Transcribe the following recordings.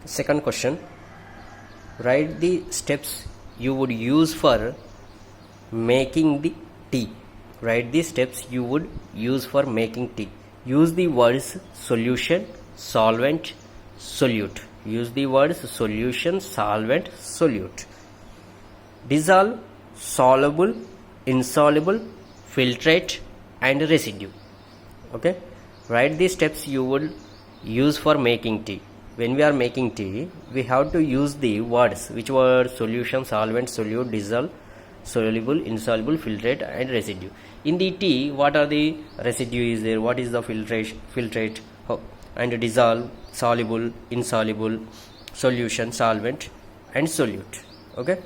Second question, write the steps you would use for making the tea. Write the steps you would use for making tea. Use the words solution, solvent, solute. Use the words solution, solvent, solute. Dissolve, soluble, insoluble, filtrate and residue. Okay, write the steps you would use for making tea. When we are making tea, we have to use the words, which were solution, solvent, solute, dissolve, soluble, insoluble, filtrate and residue. In the tea, what are the residue is there, what is the filtrate and dissolve, soluble, insoluble, solution, solvent and solute. Okay,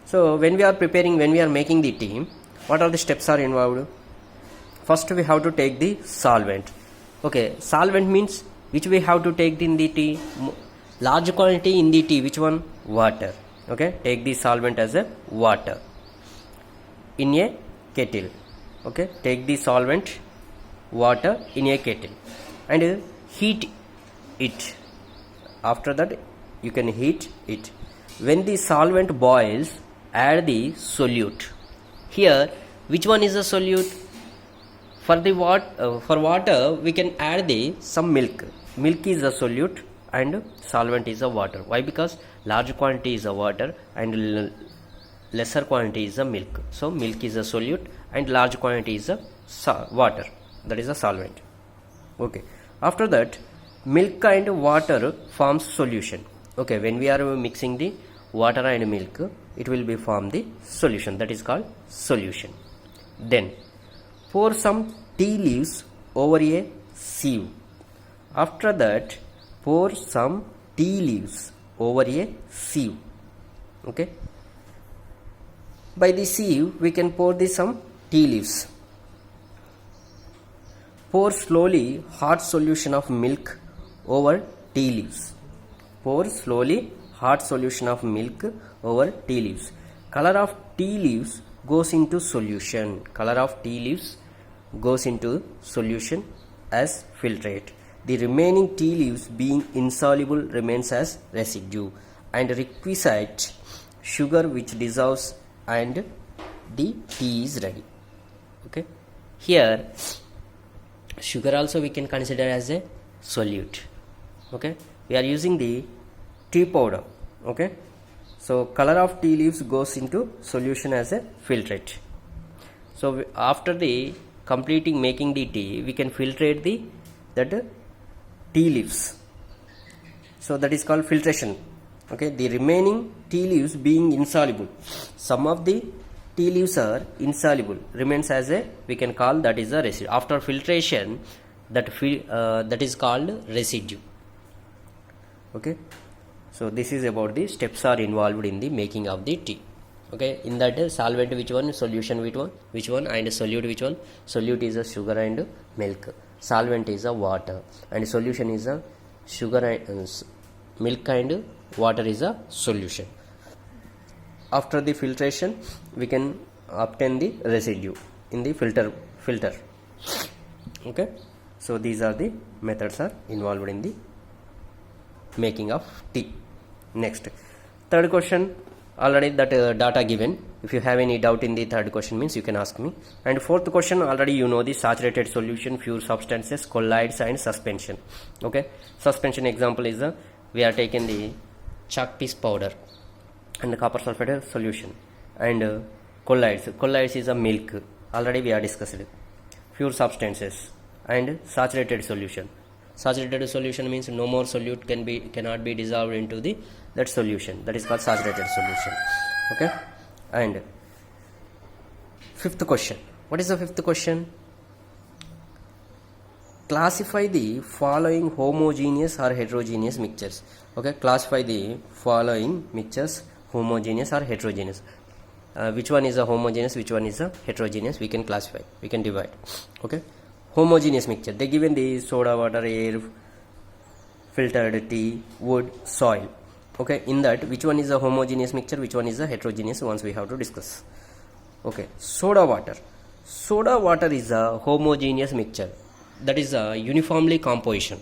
so when we are preparing, when we are making the tea, what are the steps are involved? First we have to take the solvent. Okay, solvent means which we have to take in the tea, large quantity in the tea, which one? Water. Okay, take the solvent as a water in a kettle. Okay, take the solvent water in a kettle and heat it. After that you can heat it. When the solvent boils, add the solute. Here which one is the solute? For the water we can add the some milk. Milk is a solute and solvent is a water. Why? Because large quantity is a water and lesser quantity is a milk. So milk is a solute and large quantity is a water, that is a solvent. Okay, after that milk and water forms solution. Okay, when we are mixing the water and milk, it will be form the solution, that is called solution. Then pour some tea leaves over a sieve. After that pour some tea leaves over a sieve. Okay, by the sieve we can pour the some tea leaves. Pour slowly hot solution of milk over tea leaves. Pour slowly hot solution of milk over tea leaves. Color of tea leaves goes into solution. Color of tea leaves goes into solution as filtrate. The remaining tea leaves being insoluble remains as residue and requisite sugar which dissolves and the tea is ready. Okay, here sugar also we can consider as a solute. Okay, we are using the tea powder. Okay, so color of tea leaves goes into solution as a filtrate. So after the completing making the tea, we can filtrate the tea leaves. So that is called filtration. Okay, the remaining tea leaves being insoluble. Some of the tea leaves are insoluble, remains as a, we can call that is a residue. After filtration, that is called residue. Okay, so this is about the steps are involved in the making of the tea. Okay, in that solvent which one, solution which one and solute which one? Solute is a sugar and milk, solvent is a water and solution is a sugar and milk and water is a solution. After the filtration we can obtain the residue in the filter. Okay, so these are the methods are involved in the making of tea. Next, third question, already that data given. If you have any doubt in the third question means you can ask me. And fourth question, already you know the saturated solution, pure substances, colloids and suspension. Okay, suspension example is we are taking the chalk piece powder and the copper sulfate solution and colloids is a milk, already we are discussed. Pure substances and saturated solution. Saturated solution means no more solute cannot be dissolved into the that solution, that is called saturated solution. Okay, and fifth question, what is the fifth question? Classify the following homogeneous or heterogeneous mixtures. Okay, classify the following mixtures, homogeneous or heterogeneous. Which one is a homogeneous, which one is a heterogeneous, we can classify, we can divide. Okay, homogeneous mixture, they given the soda, water, air, filtered tea, wood, soil. Okay, in that which one is a homogeneous mixture, which one is a heterogeneous, once we have to discuss. Okay, soda water is a homogeneous mixture, that is a uniformly composition.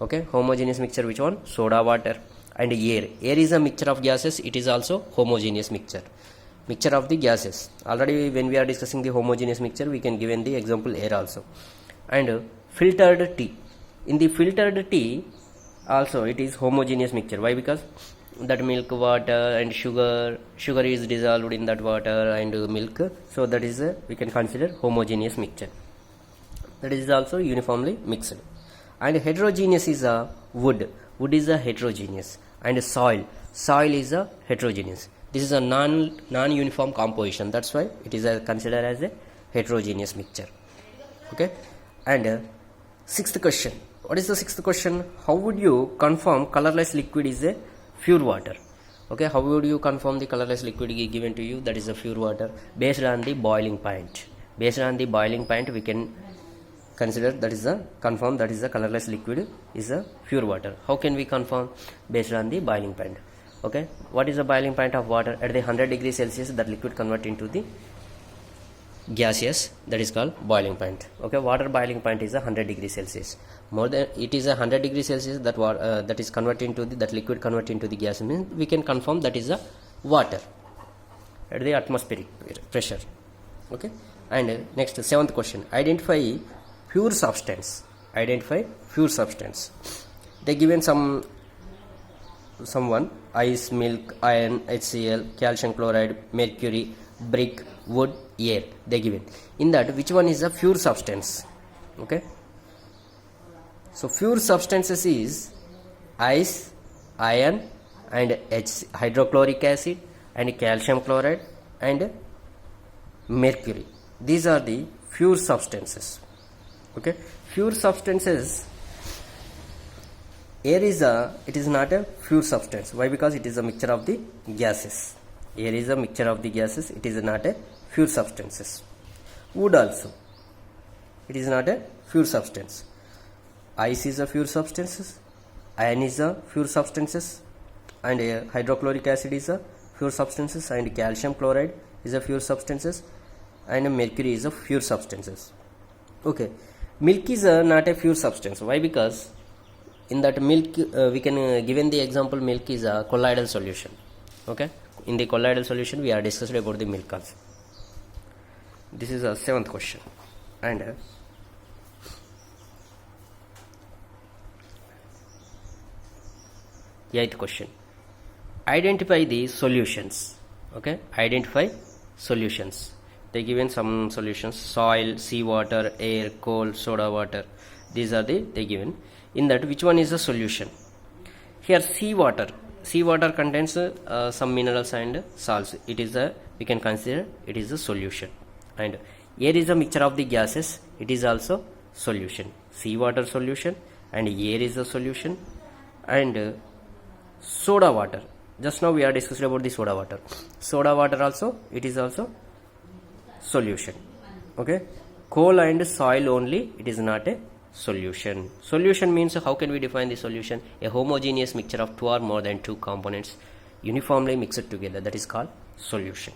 Okay, homogeneous mixture which one? Soda water. and air. Air is a mixture of gases. It is also homogeneous mixture of the gases. Already when we are discussing the homogeneous mixture, we can given the example air also. And filtered tea. In the filtered tea also it is homogeneous mixture. Why? Because that milk, water and sugar is dissolved in that water and milk, so that is we can consider homogeneous mixture. That is also uniformly mixed. And heterogeneous is a wood is a heterogeneous, and soil is a heterogeneous. This is a non-uniform composition, that's why it is considered as a heterogeneous mixture. Okay. And sixth question, what is the sixth question? How would you confirm colorless liquid is a pure water? Okay, how would you confirm the colorless liquid given to you that is a pure water? Based on the boiling point. We can consider that is the confirm that is the colorless liquid is a pure water. How can we confirm? Based on the boiling point. Okay, what is the boiling point of water? At the 100 degrees Celsius, that liquid convert into the gaseous, that is called boiling point. Okay, water boiling point is 100 degrees Celsius. More than it is 100 degrees Celsius, that that is converted into the, that liquid convert into the gas, means we can confirm that is a water at the atmospheric pressure. Okay. And next, seventh question, identify pure substance. They given someone ice, milk, iron, HCl, calcium chloride, mercury, brick, wood, air. They given in that which one is a pure substance? Okay, so pure substances is ice, iron and hydrochloric acid and calcium chloride and mercury. These are the pure substances. Okay, pure substances. Air is it is not a pure substance. Why? Because it is a mixture of the gases. Air is a mixture of the gases. It is not a pure substances. Wood also, it is not a pure substance. Ice is a pure substances. Iron is a pure substances, and hydrochloric acid is a pure substances, and calcium chloride is a pure substances, and mercury is a pure substances. Okay, milk is not a pure substance. Why? Because in that milk we can given the example, milk is a colloidal solution. Okay, in the colloidal solution we are discussed about the milk also. This is a seventh question. And eighth question, identify the solutions. Okay, identify solutions. They given some solutions: soil, seawater, air, coal, soda water. These are they given. In that which one is the solution? Here seawater contains some minerals and salts. It is we can consider it is a solution. And air is a mixture of the gases. It is also solution. Seawater solution and air is a solution. And soda water, just now we are discussing about the soda water also, it is also solution. Okay, coal and soil only, it is not a solution. Solution means, how can we define the solution? A homogeneous mixture of two or more than two components uniformly mixed together, that is called solution.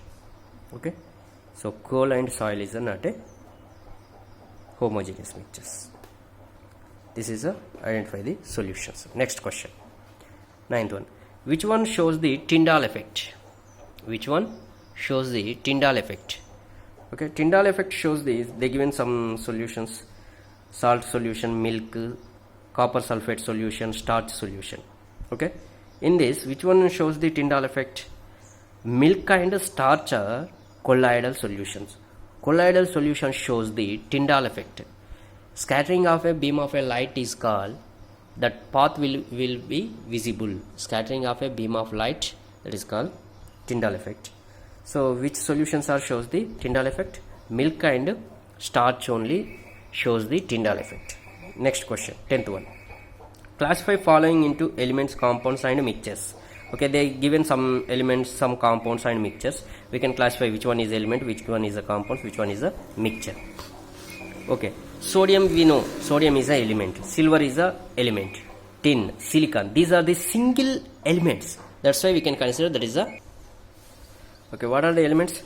Okay, so coal and soil is not a homogeneous mixtures. This is identify the solutions. Next question, ninth one, which one shows the Tyndall effect? Which one shows the Tyndall effect? Okay, Tyndall effect shows these. They given some solutions: salt solution, milk, copper sulfate solution, starch solution. Okay, in this which one shows the Tyndall effect? Milk and starch are colloidal solutions. Colloidal solution shows the Tyndall effect. Scattering of a beam of a light is called, that path will be visible. Scattering of a beam of light, that is called Tyndall effect. So which solutions are shows the Tyndall effect? Milk and starch only shows the Tyndall effect. Next question, 10th one, classify following into elements, compounds and mixtures. Okay, they given some elements, some compounds and mixtures. We can classify which one is element, which one is a compound, which one is a mixture. Okay, sodium, we know sodium is a element, silver is a element, tin, silicon, these are the single elements. That's why we can consider that is a. Okay, what are the elements?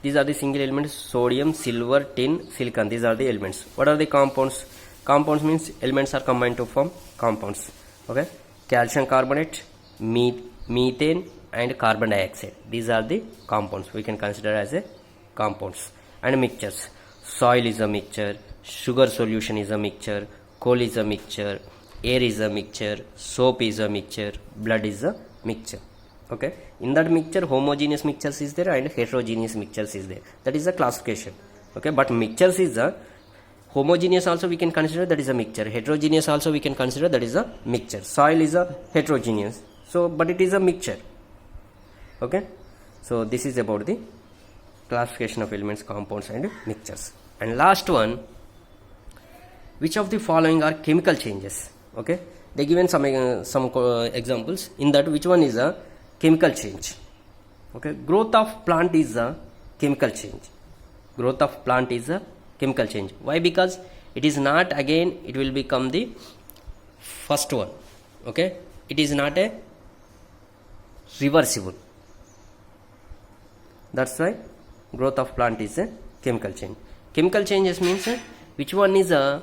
These are the single elements: sodium, silver, tin, silicon. These are the elements. What are the compounds? Compounds means elements are combined to form compounds. Okay, calcium carbonate, methane and carbon dioxide. These are the compounds we can consider as a compounds. And mixtures, soil is a mixture, sugar solution is a mixture, coal is a mixture, air is a mixture, soap is a mixture, blood is a mixture. Okay, in that mixture homogeneous mixtures is there and heterogeneous mixtures is there. That is a classification. Okay, but mixtures is a homogeneous also we can consider, that is a mixture. Heterogeneous also we can consider, that is a mixture. Soil is a heterogeneous, so but it is a mixture. Okay, so this is about the classification of elements, compounds and mixtures. And last one, which of the following are chemical changes? Okay, they given some examples. In that, which one is a chemical change? Okay, growth of plant is a chemical change. Growth of plant is a chemical change. Why? Because it is not, again it will become the first one. Okay, it is not a reversible. That's why growth of plant is a chemical change. Chemical changes means which one is a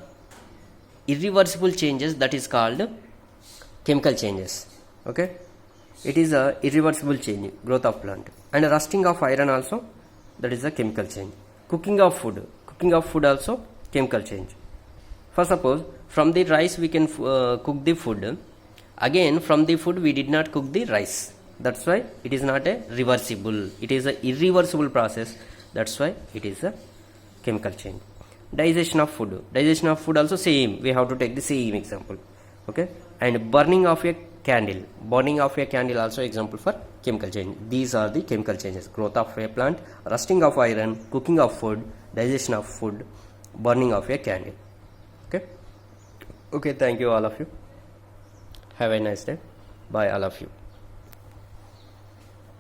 irreversible changes, that is called chemical changes. Okay, it is a irreversible change, growth of plant. And rusting of iron also, that is a chemical change. Cooking of food also chemical change. For suppose from the rice we can cook the food, again from the food we did not cook the rice. That's why it is not a reversible, it is a irreversible process. That's why it is a chemical change. Digestion of food also same, we have to take the same example. Okay, and burning of a candle also example for chemical change. These are the chemical changes: growth of a plant, rusting of iron, cooking of food, digestion of food, burning of a candle. Okay, thank you all of you. Have a nice day. Bye all of you.